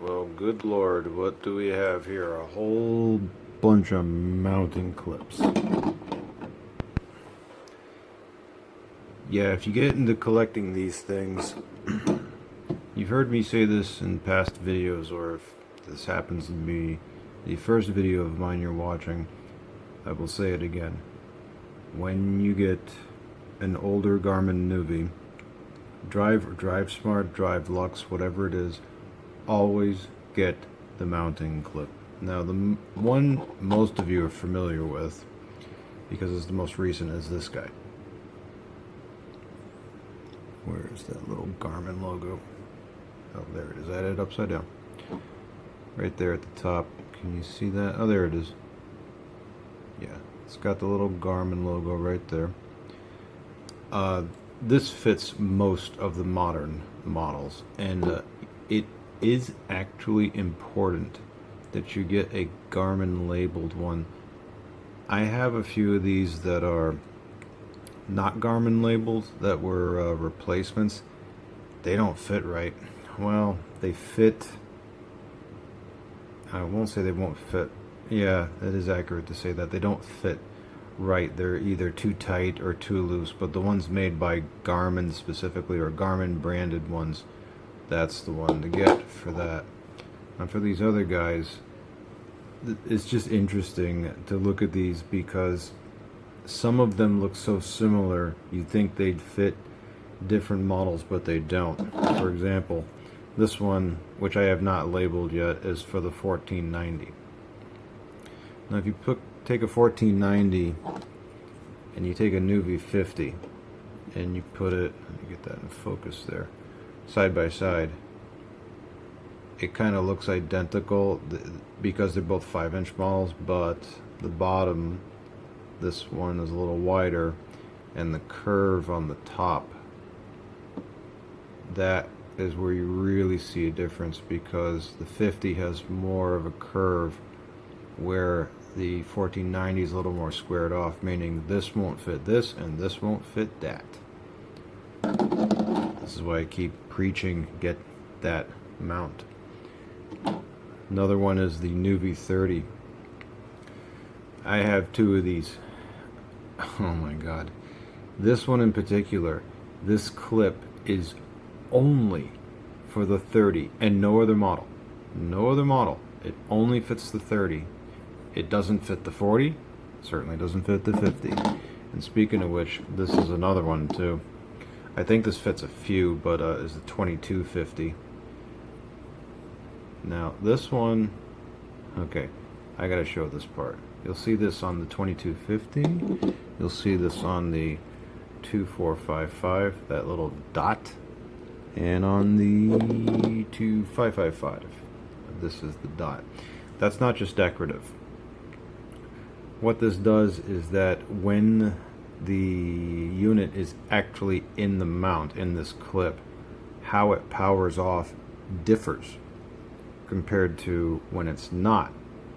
Well, good Lord, what do we have here? A whole bunch of mounting clips. Yeah, if you get into collecting these things, you've heard me say this in past videos, or if this happens to be the first video of mine you're watching, I will say it again. When you get an older Garmin nuvi, DriveSmart, DriveLux, whatever it is, always get the mounting clip. Now, the one most of you are familiar with, because it's the most recent, is this guy. Where's that little Garmin logo? Oh, there it is. I had it upside down. Right there at the top. Can you see that? Oh, there it is. Yeah, it's got the little Garmin logo right there. This fits most of the modern models, and it is actually important that you get a Garmin labeled one. I have a few of these that are not Garmin labeled, that were replacements. They don't fit right. Well, they fit. I won't say they won't fit. Yeah, it is accurate to say that they don't fit right. They're either too tight or too loose, but the ones made by Garmin specifically, or Garmin branded ones, that's the one to get for that. And for these other guys, it's just interesting to look at these because some of them look so similar you'd think they'd fit different models, but they don't. For example, this one, which I have not labeled yet, is for the 1490. Now if you take a 1490 and you take a nuvi 50 and you put it, let me get that in focus there, side by side, it kind of looks identical because they're both 5-inch models, but the bottom, this one is a little wider, and the curve on the top, that is where you really see a difference, because the 50 has more of a curve where the 1490 is a little more squared off, meaning this won't fit this and this won't fit that. This is why I keep preaching, get that mount. Another one is the nuvi 30. I have two of these. Oh my god. This one in particular, this clip is only for the 30 and no other model. No other model. It only fits the 30. It doesn't fit the 40. Certainly doesn't fit the 50. And speaking of which, this is another one too. I think this fits a few, but is the 2250. Now this one, okay, I gotta show this part. You'll see this on the 2250. You'll see this on the 2455, that little dot, and on the 2555. This is the dot. That's not just decorative. What this does is that when the unit is actually in the mount, in this clip, how it powers off differs compared to when it's not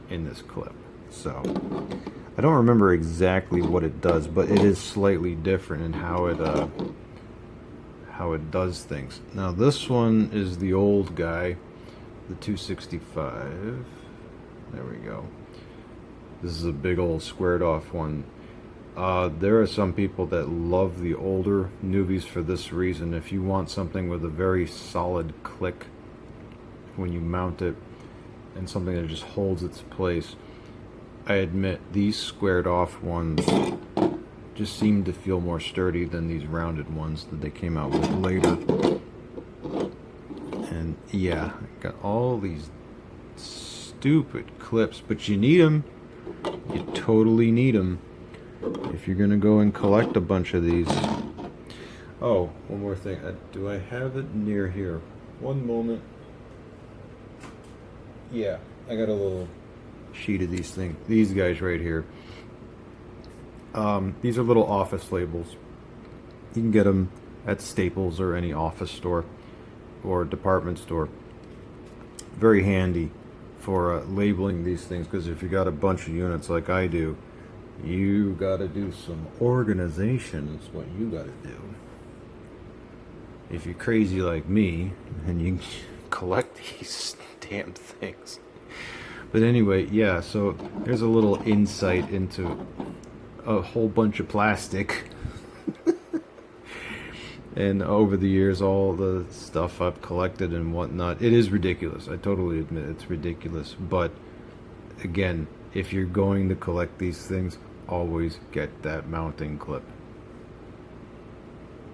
in this clip. So I don't remember exactly what it does, but it is slightly different in how it does things. Now this one is the old guy, the 265. There we go. This is a big old squared off one. There are some people that love the older nuvis for this reason. If you want something with a very solid click when you mount it, and something that just holds its place, I admit these squared off ones just seem to feel more sturdy than these rounded ones that they came out with later. And yeah, got all these stupid clips, but you need them. You totally need them if you're gonna go and collect a bunch of these. Oh, one more thing. Do I have it near here? One moment. Yeah, I got a little sheet of these things. These guys right here. These are little office labels. You can get them at Staples or any office store or department store. Very handy for labeling these things, because if you got a bunch of units like I do, you got to do some organization is what you got to do. If you're crazy like me and you collect these damn things. But anyway, yeah, so here's a little insight into a whole bunch of plastic. And over the years, all the stuff I've collected and whatnot, it is ridiculous. I totally admit it's ridiculous. But again, if you're going to collect these things, always get that mounting clip.